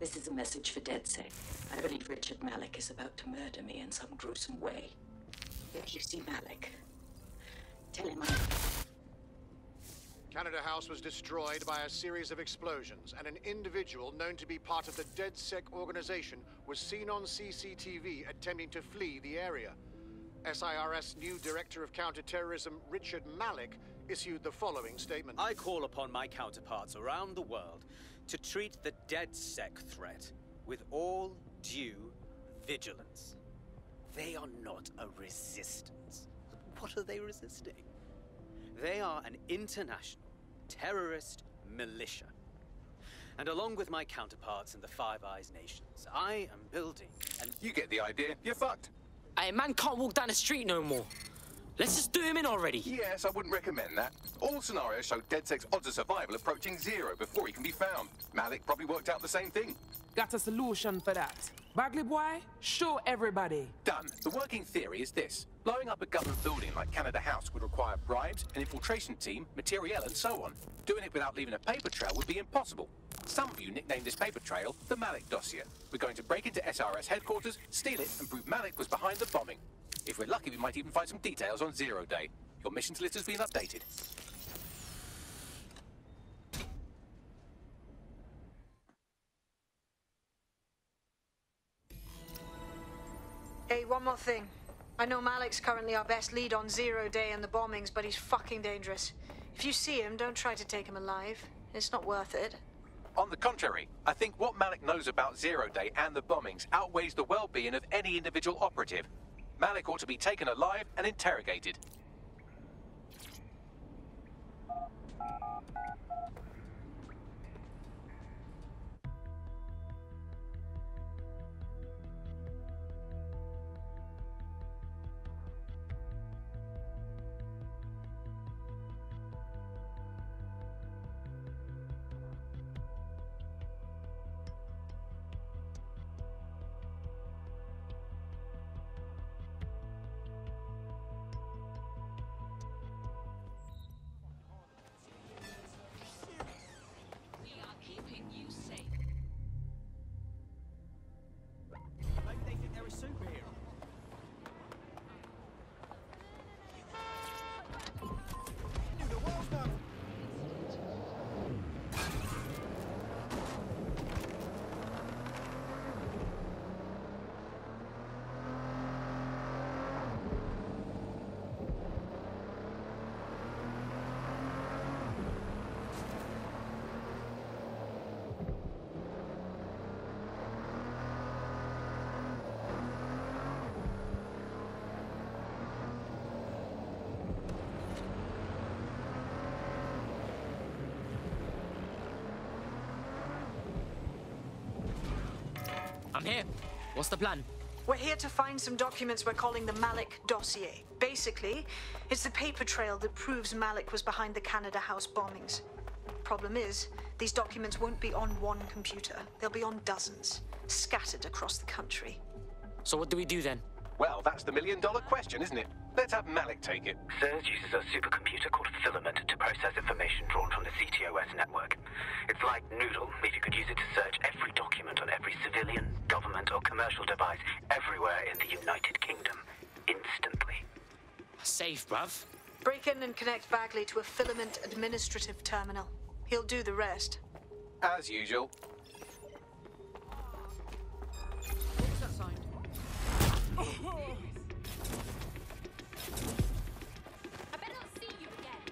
This is a message for DedSec. I believe Richard Malik is about to murder me in some gruesome way. If you see Malik, tell him Canada House was destroyed by a series of explosions, and an individual known to be part of the DedSec organization was seen on CCTV attempting to flee the area. SIRS new Director of Counterterrorism, Richard Malik, issued the following statement. I call upon my counterparts around the world to treat the DedSec threat with all due vigilance. They are not a resistance. What are they resisting? They are an international terrorist militia. And along with my counterparts in the Five Eyes nations, I am building an... You get the idea. You're fucked. Hey, man can't walk down the street no more. Let's just do him in already. Yes, I wouldn't recommend that. All scenarios show DedSec's odds of survival approaching 0 before he can be found. Malik probably worked out the same thing. Got a solution for that. Bagley boy, show everybody. Done. The working theory is this. Blowing up a government building like Canada House would require bribes, an infiltration team, materiel, and so on. Doing it without leaving a paper trail would be impossible. Some of you nicknamed this paper trail the Malik Dossier. We're going to break into SRS headquarters, steal it, and prove Malik was behind the bombing. If we're lucky, we might even find some details on Zero Day. Your missions list has been updated. Hey, one more thing. I know Malik's currently our best lead on Zero Day and the bombings, but he's fucking dangerous. If you see him, don't try to take him alive. It's not worth it. On the contrary, I think what Malik knows about Zero Day and the bombings outweighs the well-being of any individual operative. Malik ought to be taken alive and interrogated. I'm here. What's the plan? We're here to find some documents we're calling the Malik Dossier. Basically, it's the paper trail that proves Malik was behind the Canada House bombings. Problem is, these documents won't be on one computer. They'll be on dozens, scattered across the country. So what do we do then? Well, that's the million-dollar question, isn't it? Let's have Malik take it. CERS uses a supercomputer called Filament to process information drawn from the CTOS network. It's like Noodle, if you could use it to search every document on every civilian, government, or commercial device everywhere in the United Kingdom. Instantly. Safe, bruv. Break in and connect Bagley to a Filament administrative terminal. He'll do the rest. As usual. What's that sound? I better not see you again.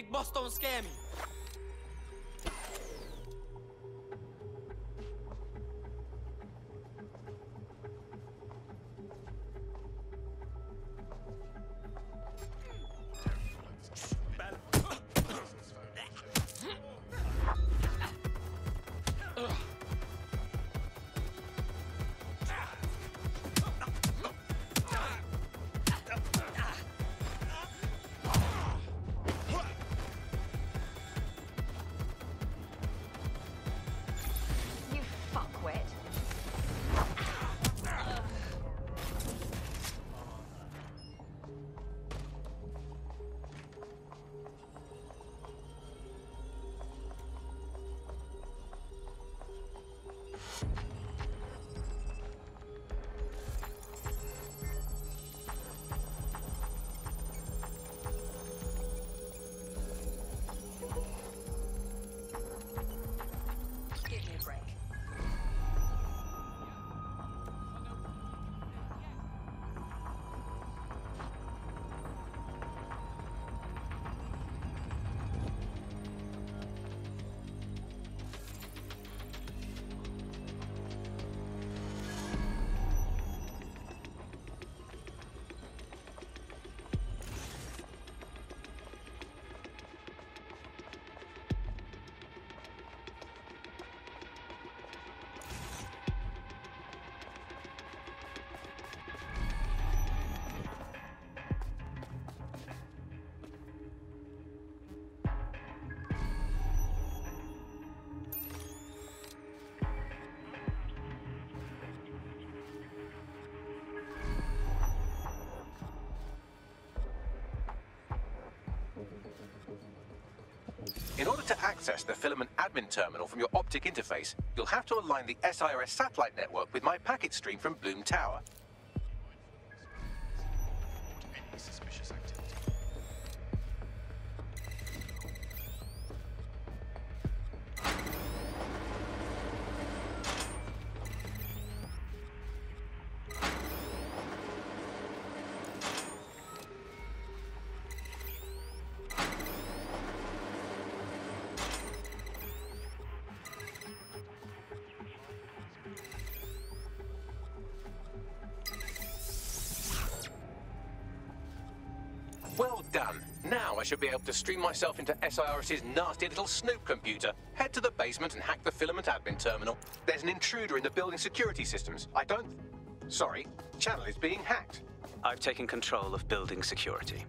Big boss don't scare me. You fuckwit. Give me a break. In order to access the filament admin terminal from your optic interface, you'll have to align the SIRS satellite network with my packet stream from Bloom Tower. Any suspicious activity. Well done. Now I should be able to stream myself into SIRS's nasty little snoop computer, head to the basement and hack the filament admin terminal. There's an intruder in the building security systems. Sorry, channel is being hacked. I've taken control of building security.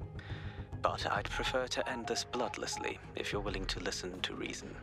But I'd prefer to end this bloodlessly, if you're willing to listen to reason.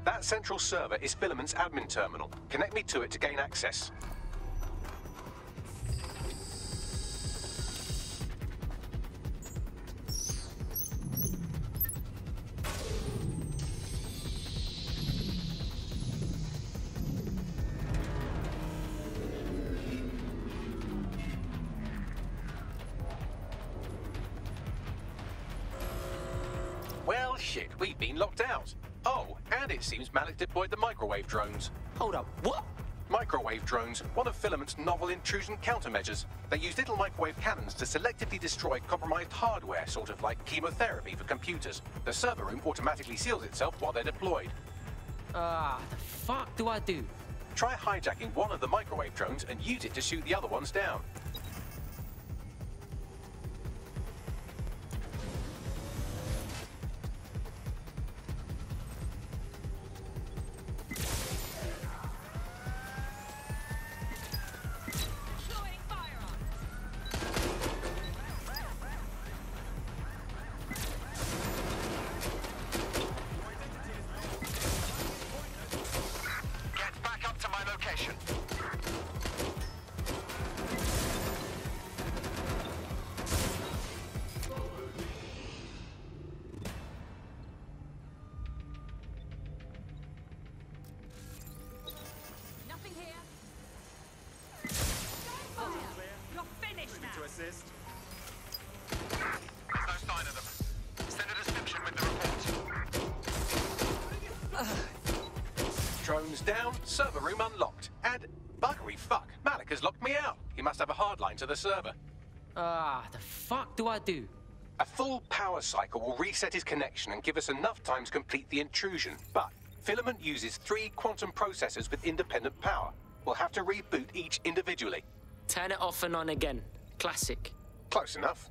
That central server is Filament's admin terminal. Connect me to it to gain access. Well, shit, we've been locked out. Oh, and it seems Malik deployed the microwave drones. Hold up, what? Microwave drones, one of Filament's novel intrusion countermeasures. They use little microwave cannons to selectively destroy compromised hardware, sort of like chemotherapy for computers. The server room automatically seals itself while they're deployed. The fuck do I do? Try hijacking one of the microwave drones and use it to shoot the other ones down. exist. There's no sign of them. Send a description with the report. Drones down, server room unlocked. And buggery fuck, Malik has locked me out. He must have a hard line to the server. The fuck do I do? A full power cycle will reset his connection and give us enough time to complete the intrusion. But Filament uses 3 quantum processors with independent power. We'll have to reboot each individually. Turn it off and on again. Classic. Close enough.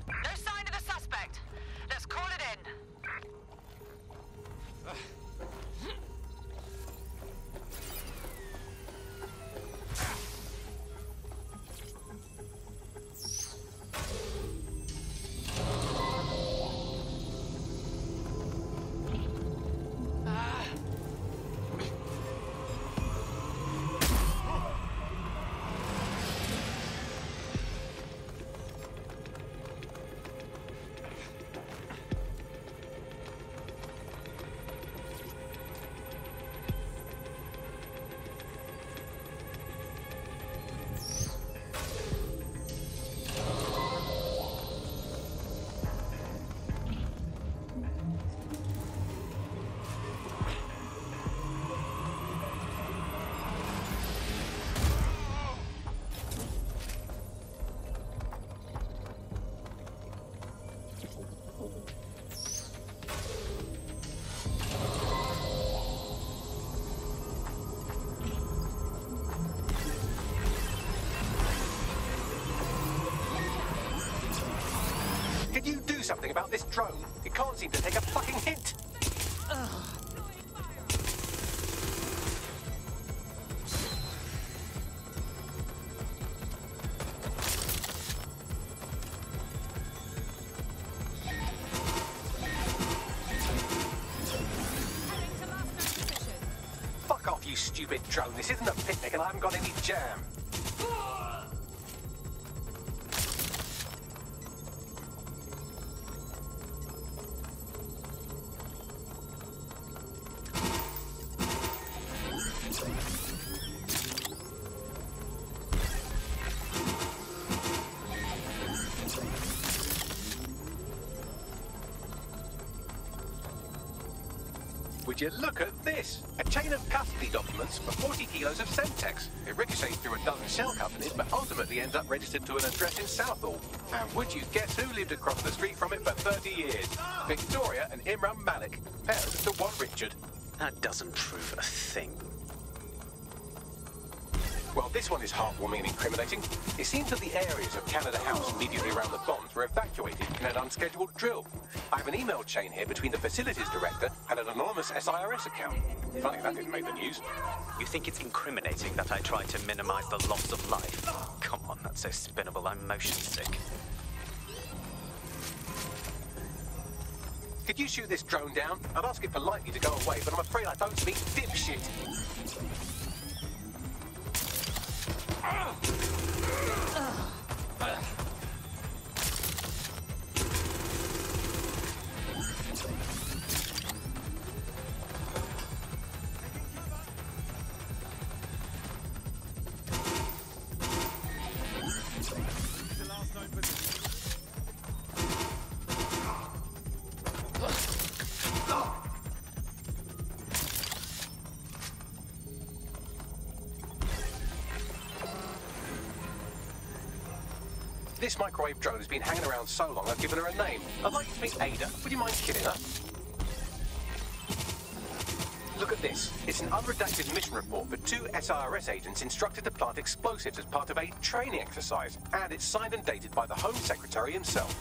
No sign of the suspect. Let's call it in. Can you do something about this drone? It can't seem to take a fucking hint. Fuck off, you stupid drone. This isn't a picnic and I haven't got any jam. Would you look at this? A chain of custody documents for 40 kilos of Semtex. It ricochets through a dozen shell companies, but ultimately ends up registered to an address in Southall. And would you guess who lived across the street from it for 30 years? Victoria and Imran Malik, parents to one Richard. That doesn't prove a thing. Well, this one is heartwarming and incriminating. It seems that the areas of Canada House immediately around the bombs were evacuated in an unscheduled drill. I have an email chain here between the facilities director and an anonymous SIRS account. Funny that didn't make the news. You think it's incriminating that I tried to minimize the loss of life? Come on, that's so spinnable, I'm motion sick. Could you shoot this drone down? I'd ask it politely to go away, but I'm afraid I don't speak dipshit. This microwave drone has been hanging around so long I've given her a name. I'd like you to meet Ada. Would you mind killing her? Look at this. It's an unredacted mission report for 2 SIRS agents instructed to plant explosives as part of a training exercise. And it's signed and dated by the Home Secretary himself.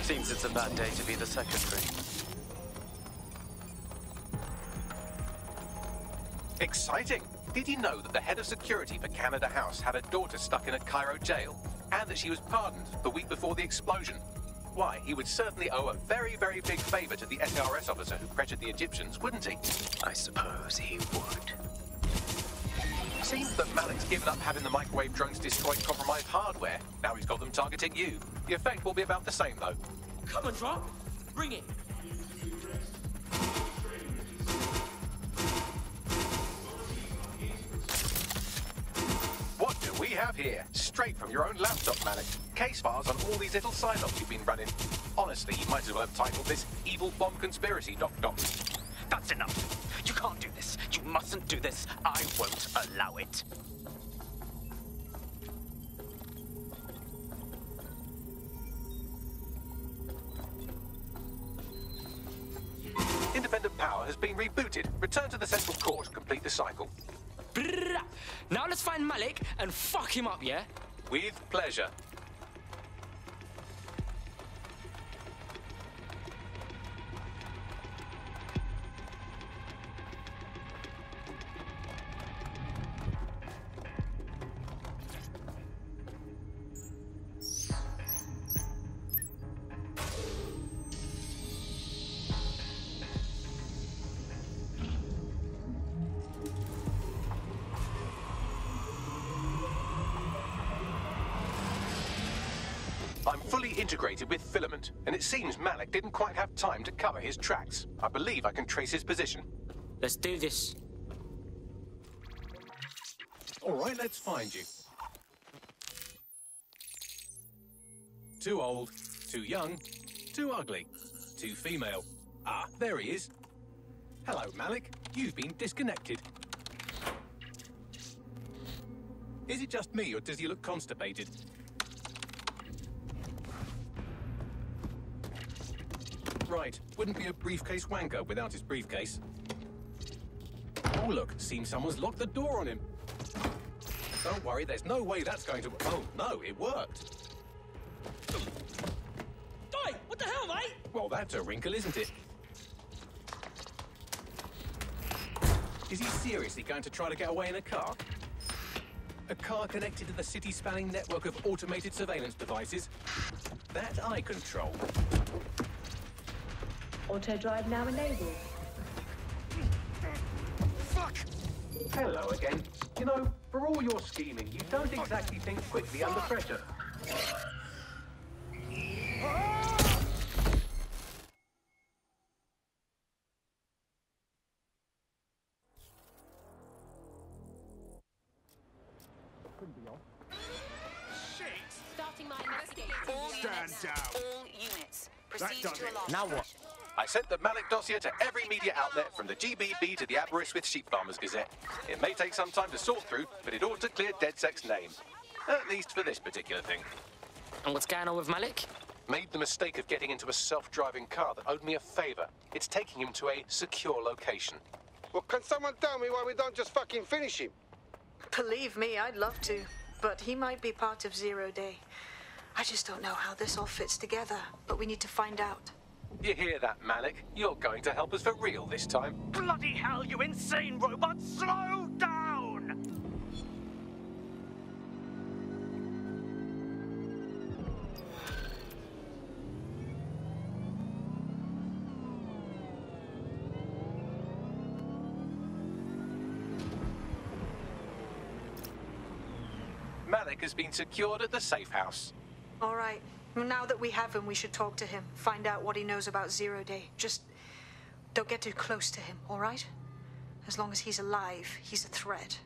Seems it's a bad day to be the secretary. Exciting! Did you know that the head of security for Canada House had a daughter stuck in a Cairo jail? And that she was pardoned the week before the explosion? Why, he would certainly owe a very, very big favor to the SRS officer who pressured the Egyptians, wouldn't he? I suppose he would. Seems that Malik's given up having the microwave drones destroy compromised hardware. Now he's got them targeting you. The effect will be about the same, though. Come on, Drop. Bring it. What do we have here? Straight from your own laptop, Malik. Case files on all these little side-offs you've been running. Honestly, you might as well have titled this Evil Bomb Conspiracy, Doc. That's enough. You can't do this. You mustn't do this. I won't allow it. Independent power has been rebooted. Return to the central core to complete the cycle. Brrrr. Now let's find Malik and fuck him up, yeah? With pleasure. I'm fully integrated with Filament, and it seems Malik didn't quite have time to cover his tracks. I believe I can trace his position. Let's do this. All right, let's find you. Too old, too young, too ugly, too female. Ah, there he is. Hello, Malik. You've been disconnected. Is it just me, or does he look constipated? Right, wouldn't be a briefcase wanker without his briefcase. Oh look, seems someone's locked the door on him. Don't worry, there's no way that's going to... Oh no, it worked. Oi, what the hell, mate? Well, that's a wrinkle, isn't it? Is he seriously going to try to get away in a car? A car connected to the city-spanning network of automated surveillance devices? That I control. Auto drive now enabled. Fuck! Hello again. You know, for all your scheming, you don't exactly think quickly under pressure. Starting my investigation. Stand down. All units. Proceed to alarm. Now what? I sent the Malik dossier to every media outlet, from the GBB to the Aberystwyth Sheep Farmers Gazette. It may take some time to sort through, but it ought to clear DedSec's name. At least for this particular thing. And what's going on with Malik? Made the mistake of getting into a self-driving car that owed me a favor. It's taking him to a secure location. Well, can someone tell me why we don't just fucking finish him? Believe me, I'd love to. But he might be part of Zero Day. I just don't know how this all fits together, but we need to find out. You hear that, Malik? You're going to help us for real this time. Bloody hell, you insane robot! Slow down! Malik has been secured at the safe house. All right. Now that we have him, we should talk to him. Find out what he knows about Zero Day. Just don't get too close to him, all right? As long as he's alive, he's a threat.